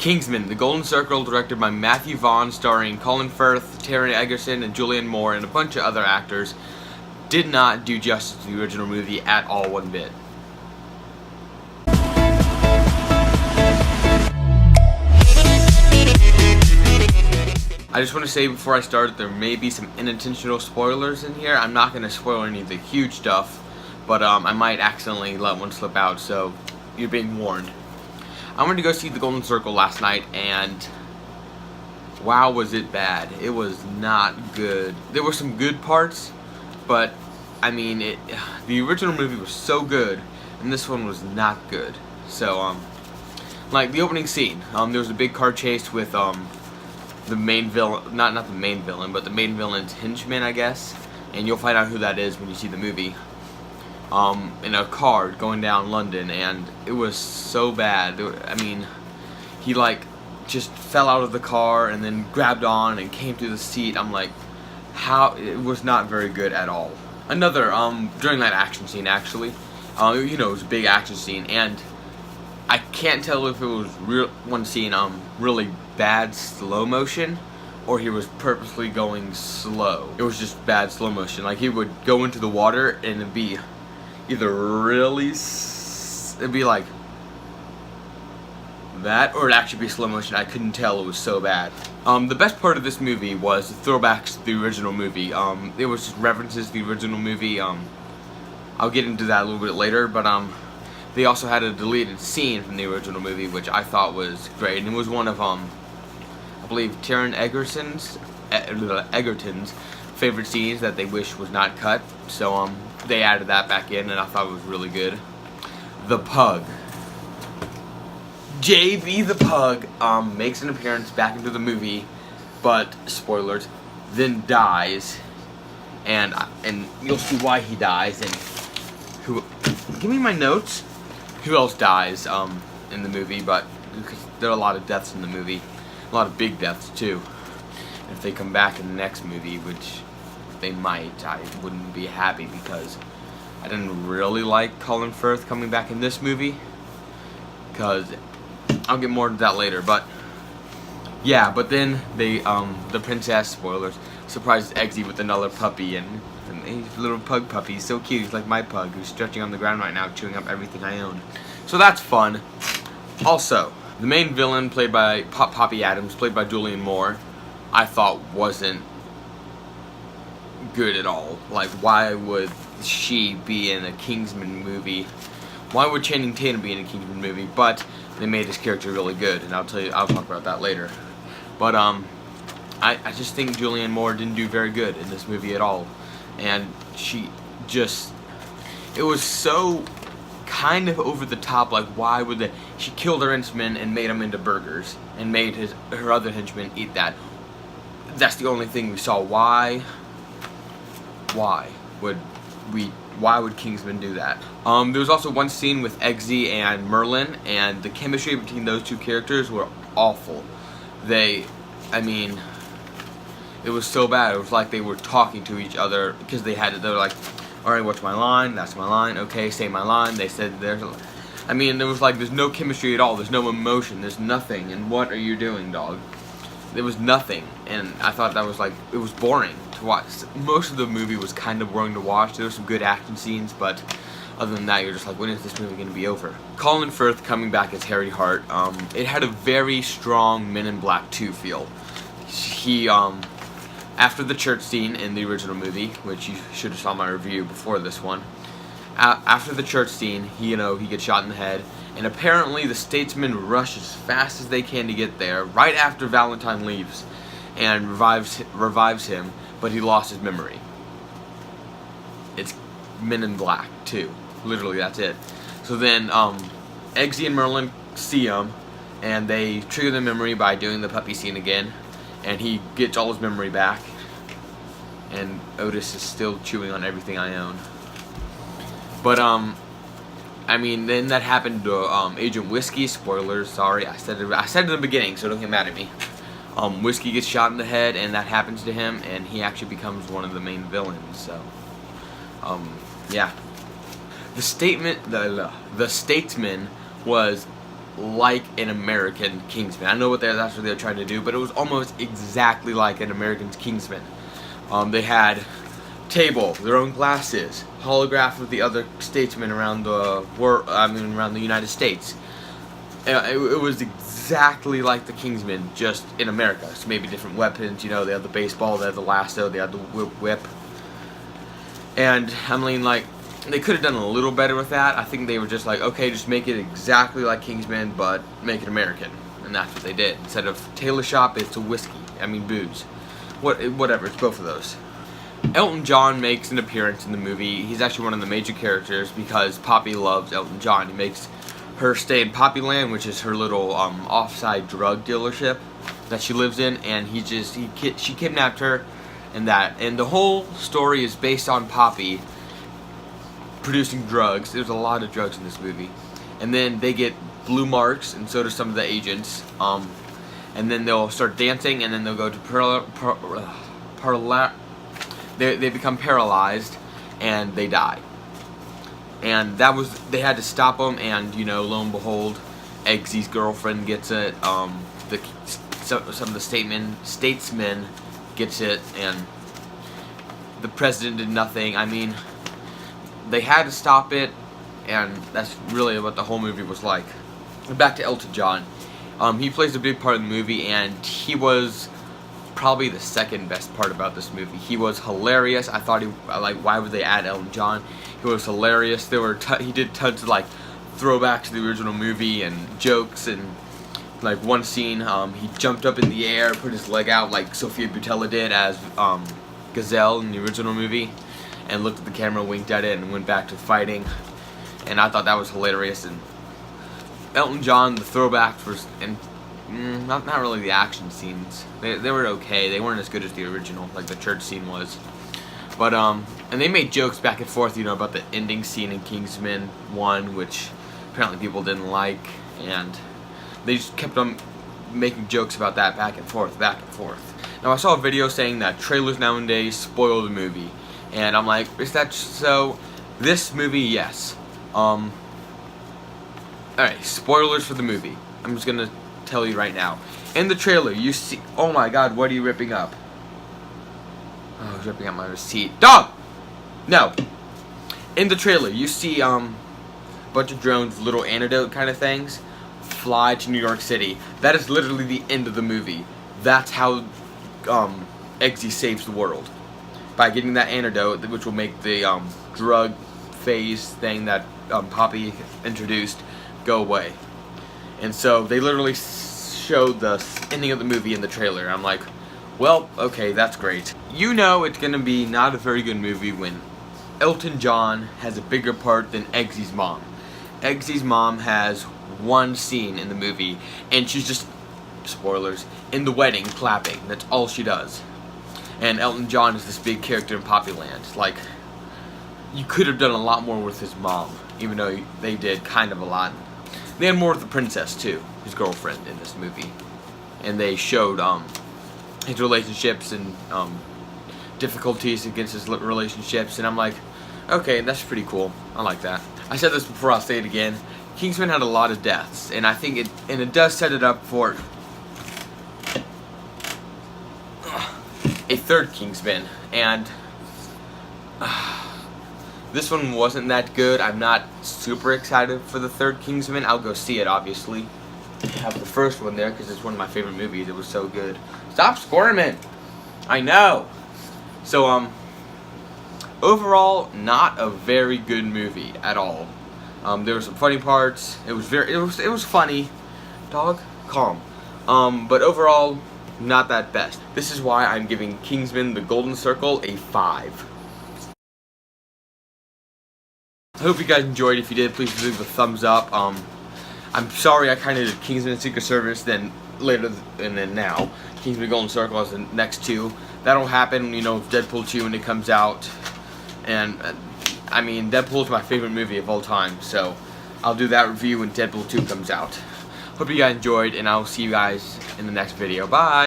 Kingsman, The Golden Circle, directed by Matthew Vaughn, starring Colin Firth, Taron Egerton, and Julianne Moore, and a bunch of other actors, did not do justice to the original movie at all one bit. I just want to say before I start, there may be some unintentional spoilers in here. I'm not going to spoil any of the huge stuff, but I might accidentally let one slip out, so you're being warned. I went to go see The Golden Circle last night, and wow, was it bad. It was not good. There were some good parts, but I mean, the original movie was so good, and this one was not good. So, like the opening scene, there was a big car chase with the main villain, not the main villain, but the main villain's henchman, I guess, and you'll find out who that is when you see the movie. In a car going down London, and it was so bad. I mean, he like just fell out of the car and then grabbed on and came through the seat. I'm like, how? It was not very good at all. Another during that action scene, actually, you know, it was a big action scene, and I can't tell if it was one scene really bad slow motion, or he was purposely going slow. It was just bad slow motion. Like, he would go into the water and it'd be either really, it'd be like that, or it'd actually be slow motion. I couldn't tell, it was so bad. The best part of this movie was the throwbacks to the original movie. It was just references to the original movie. I'll get into that a little bit later, but they also had a deleted scene from the original movie, which I thought was great, and it was one of I believe Taron Egerton's favorite scenes that they wish was not cut. So they added that back in, and I thought it was really good. The Pug. JB the Pug makes an appearance back into the movie, but spoilers, then dies, and you'll see why he dies. And who? Give me my notes. Who else dies in the movie? But because there are a lot of deaths in the movie, a lot of big deaths too. If they come back in the next movie, which they might, I wouldn't be happy, because I didn't really like Colin Firth coming back in this movie, because I'll get more into that later. But yeah, but then they the princess, spoilers, surprises Eggsy with another puppy, and he's a little pug puppy. He's so cute. He's like my pug, who's stretching on the ground right now, chewing up everything I own. So that's fun. Also, the main villain, played by Poppy Adams, played by Julianne Moore, I thought wasn't good at all. Like, why would she be in a Kingsman movie? Why would Channing Tatum be in a Kingsman movie? But they made his character really good, and I'll talk about that later. But I just think Julianne Moore didn't do very good in this movie at all, and she just, it was so kind of over the top. Like, why would she killed her henchman and made them into burgers, and made her other henchmen eat that. That's the only thing we saw. Why would Kingsman do that? There was also one scene with Eggsy and Merlin, and the chemistry between those two characters were awful. I mean, it was so bad. It was like they were talking to each other, because they were like, alright, what's my line? That's my line. Okay, say my line. They said I mean, there was like, there's no chemistry at all. There's no emotion. There's nothing. And what are you doing, dog? There was nothing, and I thought that was like, it was boring to watch. Most of the movie was kind of boring to watch. There were some good action scenes, but other than that, you're just like, when is this movie going to be over? Colin Firth coming back as Harry Hart, it had a very strong Men in Black 2 feel. He, after the church scene in the original movie, which you should have saw my review before this one, after the church scene, he gets shot in the head, and apparently the statesmen rush as fast as they can to get there, right after Valentine leaves, and revives him, but he lost his memory. It's Men in Black 2. Literally, that's it. So then, Eggsy and Merlin see him, and they trigger the memory by doing the puppy scene again, and he gets all his memory back, and Otis is still chewing on everything I own. But, I mean, then that happened to Agent Whiskey. Spoilers, sorry, I said it in the beginning, so don't get mad at me. Whiskey gets shot in the head, and that happens to him, and he actually becomes one of the main villains. So, yeah. The Statesman was like an American Kingsman. I know that's what they're trying to do, but it was almost exactly like an American Kingsman. They had table, their own glasses, holograph of the other statesmen around the world. Around the United States. It was exactly like the Kingsman, just in America. So maybe different weapons. You know, they had the baseball, they had the lasso, they had the whip. And I mean, like, they could have done a little better with that. I think they were just like, okay, just make it exactly like Kingsman, but make it American. And that's what they did. Instead of tailor shop, it's a whiskey. I mean, booze. Whatever, it's both of those. Elton John makes an appearance in the movie. He's actually one of the major characters because Poppy loves Elton John. He makes her stay in Poppyland, which is her little offside drug dealership that she lives in, and she kidnapped her, and the whole story is based on Poppy producing drugs. There's a lot of drugs in this movie, and then they get blue marks, and so do some of the agents. And then they'll start dancing, and then they'll go to they become paralyzed, and they die. And they had to stop them, and you know, lo and behold, Eggsy's girlfriend gets it. Some of the statesmen gets it, and the president did nothing. I mean, they had to stop it, and that's really what the whole movie was like. Back to Elton John. He plays a big part in the movie, and he was probably the second best part about this movie. He was hilarious. I thought why would they add Elton John? He was hilarious. He did tons of like throwback to the original movie and jokes, and like one scene, he jumped up in the air, put his leg out like Sofia Boutella did as Gazelle in the original movie, and looked at the camera, winked at it, and went back to fighting. And I thought that was hilarious. And Elton John, the throwbacks were, and not really the action scenes. They were okay. They weren't as good as the original, like the church scene was. But and they made jokes back and forth, you know, about the ending scene in Kingsman 1, which apparently people didn't like, and they just kept on making jokes about that back and forth. Now I saw a video saying that trailers nowadays spoil the movie, and I'm like, is that so? This movie, yes. Alright, spoilers for the movie. I'm just gonna tell you right now. In the trailer, you see. Oh my God, what are you ripping up? Oh, he's ripping up my receipt. Dog! No. In the trailer, you see a bunch of drones, little antidote kind of things, fly to New York City. That is literally the end of the movie. That's how Eggsy saves the world. By getting that antidote, which will make the drug phase thing that Poppy introduced go away. And so they literally showed the ending of the movie in the trailer. I'm like, well, okay, that's great. You know it's gonna be not a very good movie when Elton John has a bigger part than Eggsy's mom. Eggsy's mom has one scene in the movie, and she's just, spoilers, in the wedding clapping. That's all she does. And Elton John is this big character in Poppyland. Like, you could have done a lot more with his mom, even though they did kind of a lot. They had more with the princess too, his girlfriend, in this movie, and they showed his relationships and difficulties against his relationships, and I'm like, okay, that's pretty cool. I like that. I said this before, I'll say it again. Kingsman had a lot of deaths, and I think it does set it up for a third Kingsman, and this one wasn't that good. I'm not super excited for the third Kingsman. I'll go see it, obviously. I have the first one there because it's one of my favorite movies. It was so good. Stop squirming! I know! So, overall, not a very good movie at all. There were some funny parts. It was funny. Dog, calm. But overall, not that best. This is why I'm giving Kingsman: The Golden Circle a 5. I hope you guys enjoyed. If you did, please leave a thumbs up. I'm sorry I kind of did Kingsman: Secret Service, then later, and then now Kingsman: Golden Circle as the next two. That'll happen, you know, with Deadpool 2 when it comes out. And I mean, Deadpool is my favorite movie of all time, so I'll do that review when Deadpool 2 comes out. Hope you guys enjoyed, and I'll see you guys in the next video. Bye!